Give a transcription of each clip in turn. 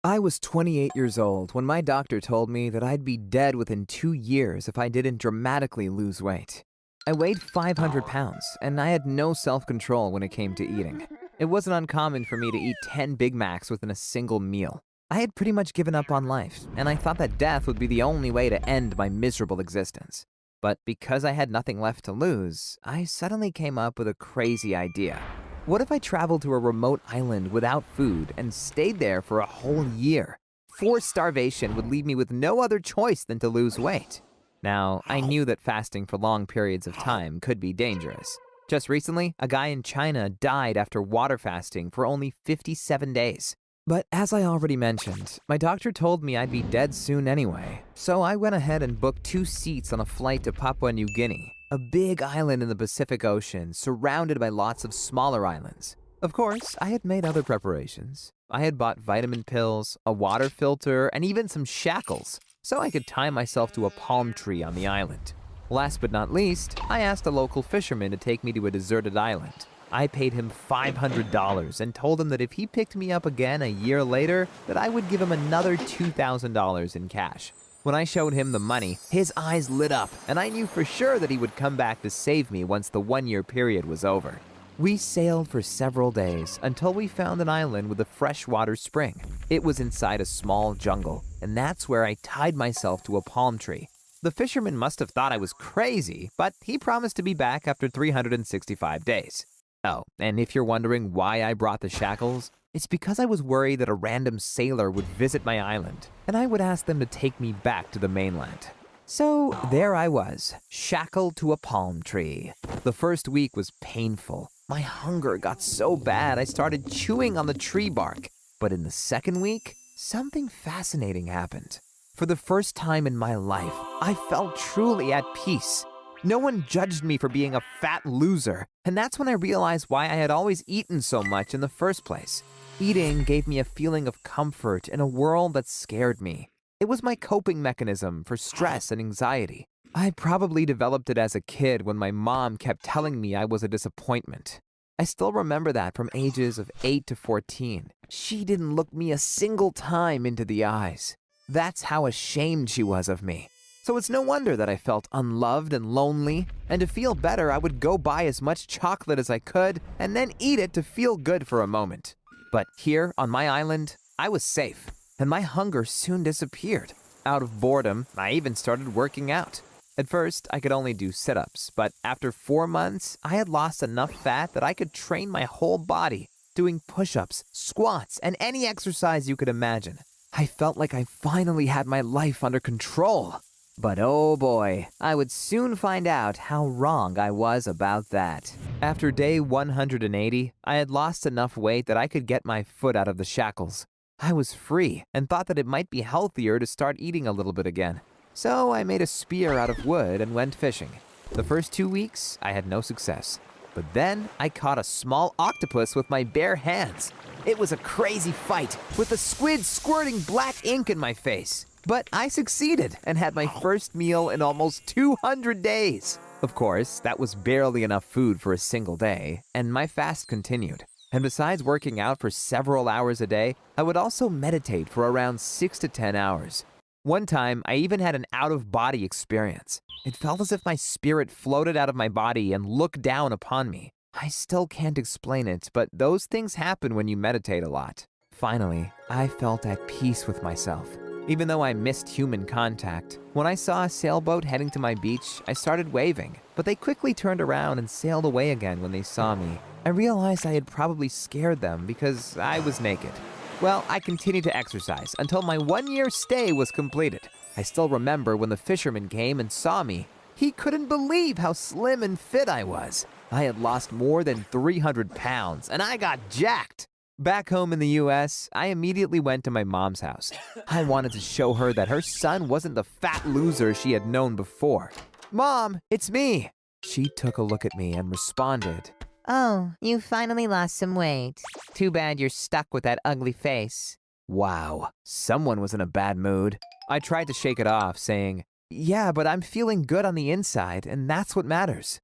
I was 28 years old when my doctor told me that I'd be dead within 2 years if I didn't dramatically lose weight. I weighed 500 pounds, and I had no self-control when it came to eating. It wasn't uncommon for me to eat 10 Big Macs within a single meal. I had pretty much given up on life, and I thought that death would be the only way to end my miserable existence. But because I had nothing left to lose, I suddenly came up with a crazy idea. What if I traveled to a remote island without food and stayed there for a whole year? Forced starvation would leave me with no other choice than to lose weight. Now, I knew that fasting for long periods of time could be dangerous. Just recently, a guy in China died after water fasting for only 57 days. But as I already mentioned, my doctor told me I'd be dead soon anyway, so I went ahead and booked 2 seats on a flight to Papua New Guinea, a big island in the Pacific Ocean surrounded by lots of smaller islands. Of course, I had made other preparations. I had bought vitamin pills, a water filter, and even some shackles, so I could tie myself to a palm tree on the island. Last but not least, I asked a local fisherman to take me to a deserted island. I paid him $500 and told him that if he picked me up again a year later, that I would give him another $2,000 in cash. When I showed him the money, his eyes lit up, and I knew for sure that he would come back to save me once the one-year period was over. We sailed for several days until we found an island with a freshwater spring. It was inside a small jungle, and that's where I tied myself to a palm tree. The fisherman must have thought I was crazy, but he promised to be back after 365 days. Oh, and if you're wondering why I brought the shackles, it's because I was worried that a random sailor would visit my island, and I would ask them to take me back to the mainland. So there I was, shackled to a palm tree. The first week was painful. My hunger got so bad I started chewing on the tree bark. But in the second week, something fascinating happened. For the first time in my life, I felt truly at peace. No one judged me for being a fat loser, and that's when I realized why I had always eaten so much in the first place. Eating gave me a feeling of comfort in a world that scared me. It was my coping mechanism for stress and anxiety. I probably developed it as a kid when my mom kept telling me I was a disappointment. I still remember that from ages of 8 to 14. She didn't look me a single time into the eyes. That's how ashamed she was of me. So it's no wonder that I felt unloved and lonely, and to feel better I would go buy as much chocolate as I could and then eat it to feel good for a moment. But here, on my island, I was safe, and my hunger soon disappeared. Out of boredom, I even started working out. At first, I could only do sit-ups, but after 4 months, I had lost enough fat that I could train my whole body, doing push-ups, squats, and any exercise you could imagine. I felt like I finally had my life under control. But oh boy, I would soon find out how wrong I was about that. After day 180, I had lost enough weight that I could get my foot out of the shackles. I was free and thought that it might be healthier to start eating a little bit again. So I made a spear out of wood and went fishing. The first 2 weeks, I had no success. But then I caught a small octopus with my bare hands. It was a crazy fight, with the squid squirting black ink in my face. But I succeeded and had my first meal in almost 200 days. Of course, that was barely enough food for a single day, and my fast continued. And besides working out for several hours a day, I would also meditate for around 6 to 10 hours. One time, I even had an out-of-body experience. It felt as if my spirit floated out of my body and looked down upon me. I still can't explain it, but those things happen when you meditate a lot. Finally, I felt at peace with myself. Even though I missed human contact, when I saw a sailboat heading to my beach, I started waving, but they quickly turned around and sailed away again when they saw me. I realized I had probably scared them because I was naked. Well, I continued to exercise until my one-year stay was completed. I still remember when the fisherman came and saw me. He couldn't believe how slim and fit I was. I had lost more than 300 pounds, and I got jacked. Back home in the US, I immediately went to my mom's house. I wanted to show her that her son wasn't the fat loser she had known before. "Mom, it's me." She took a look at me and responded, Oh, you finally lost some weight. Too bad you're stuck with that ugly face. "Wow, someone was in a bad mood." I tried to shake it off, saying, "Yeah, but I'm feeling good on the inside, and that's what matters."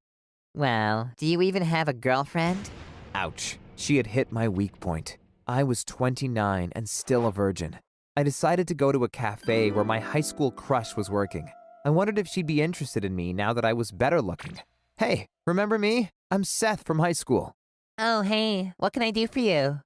Well, do you even have a girlfriend? Ouch. She had hit my weak point. I was 29 and still a virgin. I decided to go to a cafe where my high school crush was working. I wondered if she'd be interested in me now that I was better looking. Hey, remember me? I'm Seth from high school. Oh, hey, what can I do for you?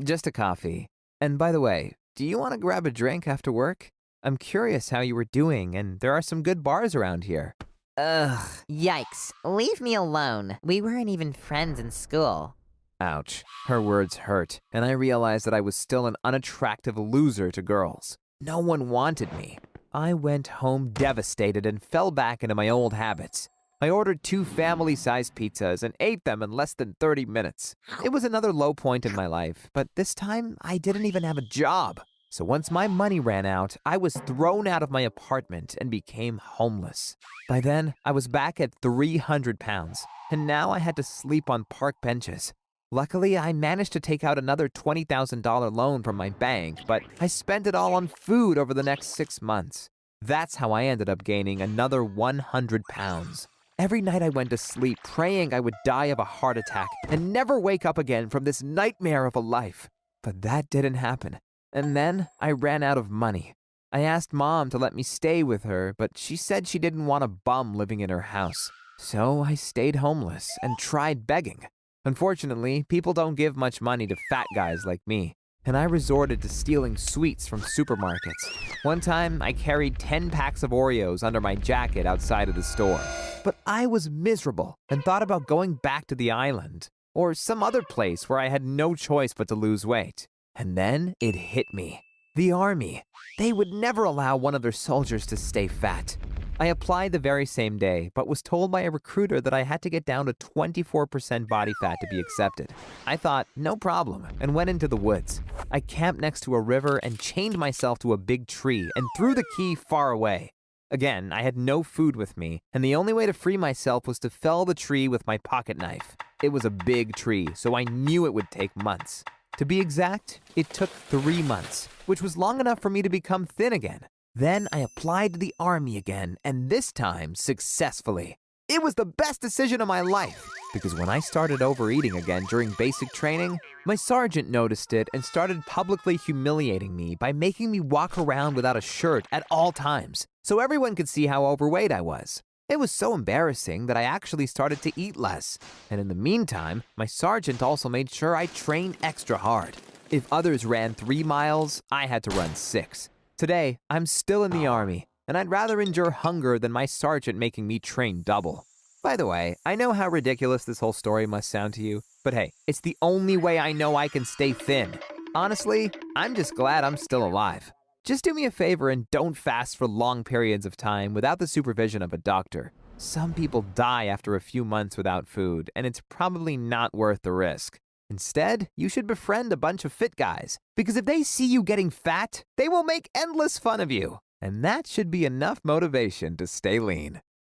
Just a coffee. And by the way, do you want to grab a drink after work? I'm curious how you were doing, and there are some good bars around here. Ugh, yikes. Leave me alone. We weren't even friends in school. Ouch. Her words hurt, and I realized that I was still an unattractive loser to girls. No one wanted me. I went home devastated and fell back into my old habits. I ordered 2 family-sized pizzas and ate them in less than 30 minutes. It was another low point in my life, but this time I didn't even have a job. So once my money ran out, I was thrown out of my apartment and became homeless. By then, I was back at 300 pounds, and now I had to sleep on park benches. Luckily, I managed to take out another $20,000 loan from my bank, but I spent it all on food over the next 6 months. That's how I ended up gaining another 100 pounds. Every night I went to sleep praying I would die of a heart attack and never wake up again from this nightmare of a life. But that didn't happen. And then I ran out of money. I asked Mom to let me stay with her, but she said she didn't want a bum living in her house. So I stayed homeless and tried begging. Unfortunately, people don't give much money to fat guys like me, and I resorted to stealing sweets from supermarkets. One time, I carried 10 packs of Oreos under my jacket outside of the store. But I was miserable and thought about going back to the island or some other place where I had no choice but to lose weight. And then it hit me. The army. They would never allow one of their soldiers to stay fat. I applied the very same day, but was told by a recruiter that I had to get down to 24% body fat to be accepted. I thought, no problem, and went into the woods. I camped next to a river and chained myself to a big tree and threw the key far away. Again, I had no food with me, and the only way to free myself was to fell the tree with my pocket knife. It was a big tree, so I knew it would take months. To be exact, it took 3 months, which was long enough for me to become thin again. Then I applied to the army again, and this time successfully. It was the best decision of my life, because when I started overeating again during basic training, my sergeant noticed it and started publicly humiliating me by making me walk around without a shirt at all times, so everyone could see how overweight I was. It was so embarrassing that I actually started to eat less, and in the meantime, my sergeant also made sure I trained extra hard. If others ran 3 miles, I had to run 6. Today, I'm still in the army, and I'd rather endure hunger than my sergeant making me train double. By the way, I know how ridiculous this whole story must sound to you, but hey, it's the only way I know I can stay thin. Honestly, I'm just glad I'm still alive. Just do me a favor and don't fast for long periods of time without the supervision of a doctor. Some people die after a few months without food, and it's probably not worth the risk. Instead, you should befriend a bunch of fit guys, because if they see you getting fat, they will make endless fun of you. And that should be enough motivation to stay lean.